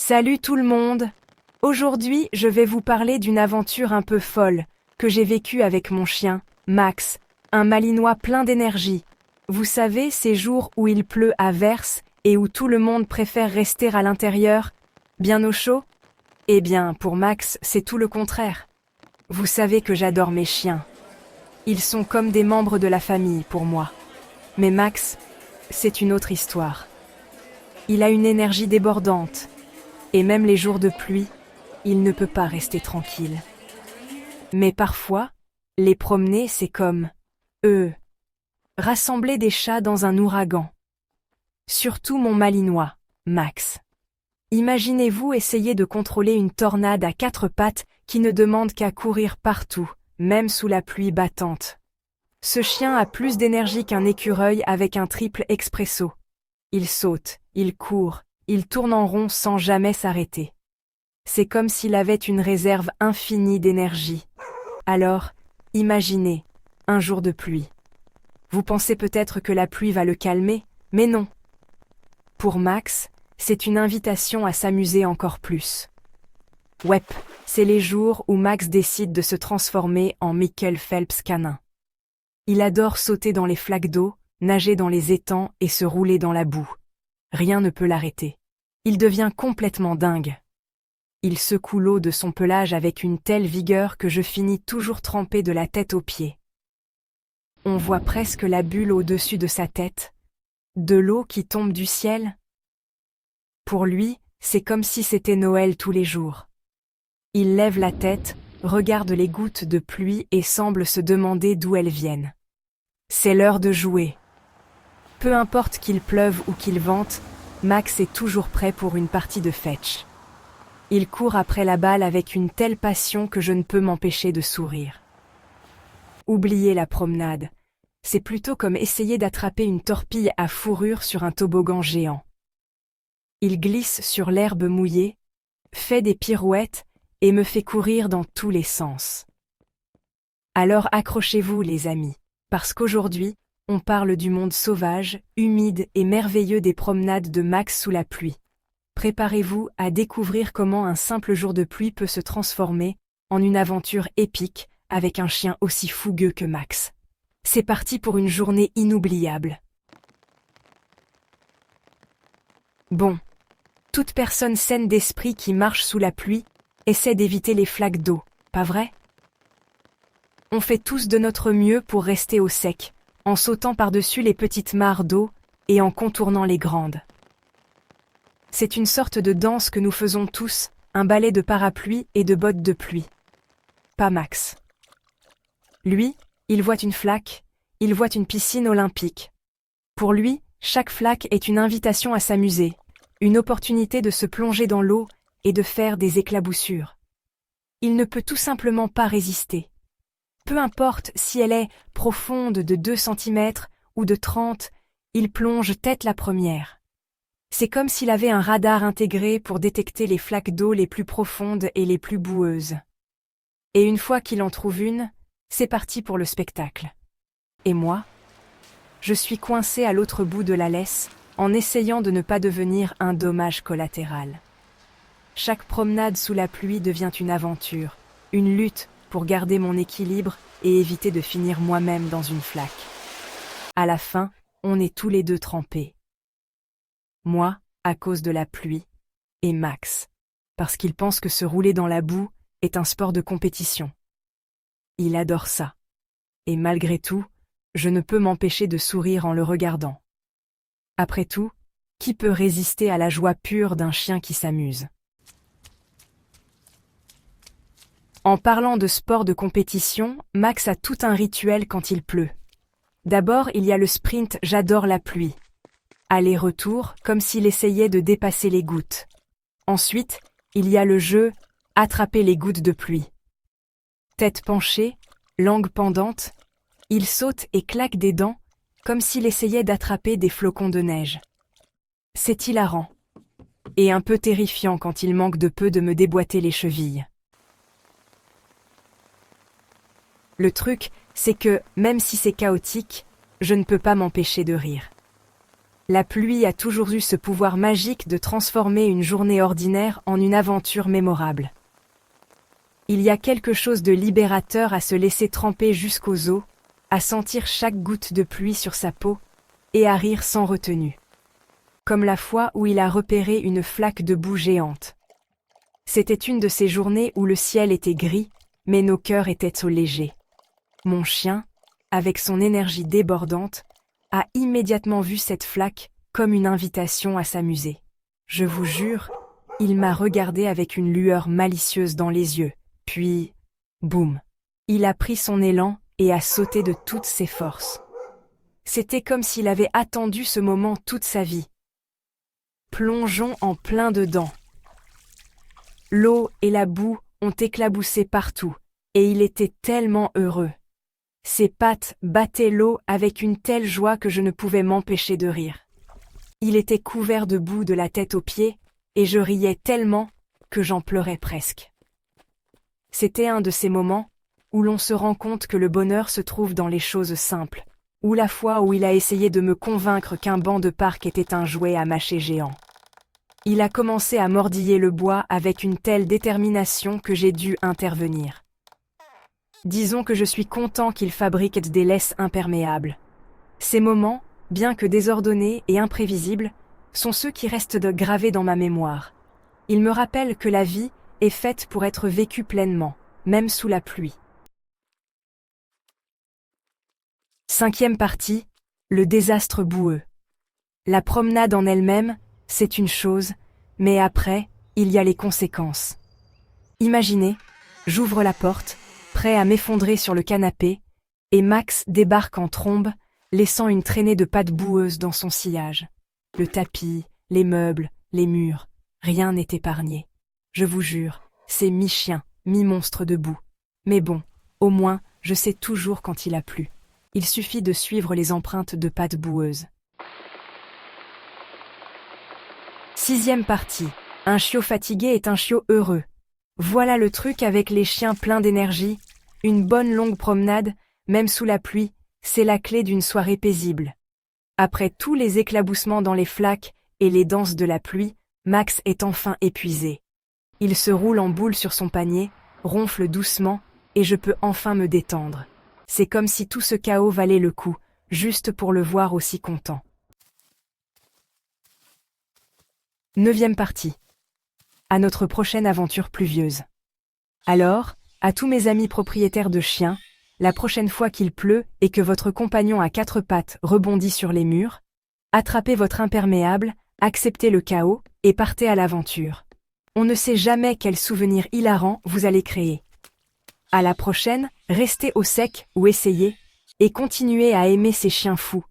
Salut tout le monde! Aujourd'hui, je vais vous parler d'une aventure un peu folle que j'ai vécue avec mon chien, Max, un Malinois plein d'énergie. Vous savez, ces jours où il pleut à verse et où tout le monde préfère rester à l'intérieur, bien au chaud? Eh bien, pour Max, c'est tout le contraire. Vous savez que j'adore mes chiens. Ils sont comme des membres de la famille pour moi. Mais Max, c'est une autre histoire. Il a une énergie débordante. Et même les jours de pluie, il ne peut pas rester tranquille. Mais parfois, les promener, c'est comme rassembler des chats dans un ouragan. Surtout mon Malinois, Max. Imaginez-vous essayer de contrôler une tornade à quatre pattes qui ne demande qu'à courir partout, même sous la pluie battante. Ce chien a plus d'énergie qu'un écureuil avec un triple expresso. Il saute, il court, il tourne en rond sans jamais s'arrêter. C'est comme s'il avait une réserve infinie d'énergie. Alors, imaginez, un jour de pluie. Vous pensez peut-être que la pluie va le calmer, mais non. Pour Max, c'est une invitation à s'amuser encore plus. Ouais, c'est les jours où Max décide de se transformer en Michael Phelps canin. Il adore sauter dans les flaques d'eau, nager dans les étangs et se rouler dans la boue. Rien ne peut l'arrêter. Il devient complètement dingue. Il secoue l'eau de son pelage avec une telle vigueur que je finis toujours trempé de la tête aux pieds. On voit presque la bulle au-dessus de sa tête, de l'eau qui tombe du ciel. Pour lui, c'est comme si c'était Noël tous les jours. Il lève la tête, regarde les gouttes de pluie et semble se demander d'où elles viennent. C'est l'heure de jouer. Peu importe qu'il pleuve ou qu'il vente, Max est toujours prêt pour une partie de fetch. Il court après la balle avec une telle passion que je ne peux m'empêcher de sourire. Oubliez la promenade. C'est plutôt comme essayer d'attraper une torpille à fourrure sur un toboggan géant. Il glisse sur l'herbe mouillée, fait des pirouettes et me fait courir dans tous les sens. Alors accrochez-vous les amis, parce qu'aujourd'hui, on parle du monde sauvage, humide et merveilleux des promenades de Max sous la pluie. Préparez-vous à découvrir comment un simple jour de pluie peut se transformer en une aventure épique avec un chien aussi fougueux que Max. C'est parti pour une journée inoubliable. Bon, toute personne saine d'esprit qui marche sous la pluie essaie d'éviter les flaques d'eau, pas vrai? On fait tous de notre mieux pour rester au sec, en sautant par-dessus les petites mares d'eau et en contournant les grandes. C'est une sorte de danse que nous faisons tous, un ballet de parapluie et de bottes de pluie. Pas Max. Lui, il voit une flaque, il voit une piscine olympique. Pour lui, chaque flaque est une invitation à s'amuser, une opportunité de se plonger dans l'eau et de faire des éclaboussures. Il ne peut tout simplement pas résister. Peu importe si elle est profonde de 2 centimètres ou de 30, il plonge tête la première. C'est comme s'il avait un radar intégré pour détecter les flaques d'eau les plus profondes et les plus boueuses. Et une fois qu'il en trouve une, c'est parti pour le spectacle. Et moi, je suis coincé à l'autre bout de la laisse, en essayant de ne pas devenir un dommage collatéral. Chaque promenade sous la pluie devient une aventure, une lutte pour garder mon équilibre et éviter de finir moi-même dans une flaque. À la fin, on est tous les deux trempés. Moi, à cause de la pluie, et Max, parce qu'il pense que se rouler dans la boue est un sport de compétition. Il adore ça. Et malgré tout, je ne peux m'empêcher de sourire en le regardant. Après tout, qui peut résister à la joie pure d'un chien qui s'amuse? En parlant de sport de compétition, Max a tout un rituel quand il pleut. D'abord, il y a le sprint «J'adore la pluie». Aller-retour, comme s'il essayait de dépasser les gouttes. Ensuite, il y a le jeu «Attraper les gouttes de pluie». Tête penchée, langue pendante, il saute et claque des dents, comme s'il essayait d'attraper des flocons de neige. C'est hilarant. Et un peu terrifiant quand il manque de peu de me déboîter les chevilles. Le truc, c'est que, même si c'est chaotique, je ne peux pas m'empêcher de rire. La pluie a toujours eu ce pouvoir magique de transformer une journée ordinaire en une aventure mémorable. Il y a quelque chose de libérateur à se laisser tremper jusqu'aux os, à sentir chaque goutte de pluie sur sa peau, et à rire sans retenue. Comme la fois où il a repéré une flaque de boue géante. C'était une de ces journées où le ciel était gris, mais nos cœurs étaient au léger. Mon chien, avec son énergie débordante, a immédiatement vu cette flaque comme une invitation à s'amuser. Je vous jure, il m'a regardé avec une lueur malicieuse dans les yeux, puis, boum, il a pris son élan et a sauté de toutes ses forces. C'était comme s'il avait attendu ce moment toute sa vie. Plongeons en plein dedans. L'eau et la boue ont éclaboussé partout, et il était tellement heureux. Ses pattes battaient l'eau avec une telle joie que je ne pouvais m'empêcher de rire. Il était couvert de boue de la tête aux pieds, et je riais tellement que j'en pleurais presque. C'était un de ces moments où l'on se rend compte que le bonheur se trouve dans les choses simples, ou la fois où il a essayé de me convaincre qu'un banc de parc était un jouet à mâcher géant. Il a commencé à mordiller le bois avec une telle détermination que j'ai dû intervenir. Disons que je suis content qu'il fabrique des laisses imperméables. Ces moments, bien que désordonnés et imprévisibles, sont ceux qui restent gravés dans ma mémoire. Ils me rappellent que la vie est faite pour être vécue pleinement, même sous la pluie. 5e partie, le désastre boueux. La promenade en elle-même, c'est une chose, mais après, il y a les conséquences. Imaginez, j'ouvre la porte, prêt à m'effondrer sur le canapé, et Max débarque en trombe, laissant une traînée de pattes boueuses dans son sillage. Le tapis, les meubles, les murs, rien n'est épargné. Je vous jure, c'est mi-chien, mi-monstre de boue. Mais bon, au moins, je sais toujours quand il a plu. Il suffit de suivre les empreintes de pattes boueuses. 6e partie. Un chiot fatigué est un chiot heureux. Voilà le truc avec les chiens pleins d'énergie. Une bonne longue promenade, même sous la pluie, c'est la clé d'une soirée paisible. Après tous les éclaboussements dans les flaques et les danses de la pluie, Max est enfin épuisé. Il se roule en boule sur son panier, ronfle doucement, et je peux enfin me détendre. C'est comme si tout ce chaos valait le coup, juste pour le voir aussi content. 9e partie. À notre prochaine aventure pluvieuse. Alors, à tous mes amis propriétaires de chiens, la prochaine fois qu'il pleut et que votre compagnon à 4 pattes rebondit sur les murs, attrapez votre imperméable, acceptez le chaos et partez à l'aventure. On ne sait jamais quel souvenir hilarant vous allez créer. À la prochaine, restez au sec ou essayez, et continuez à aimer ces chiens fous.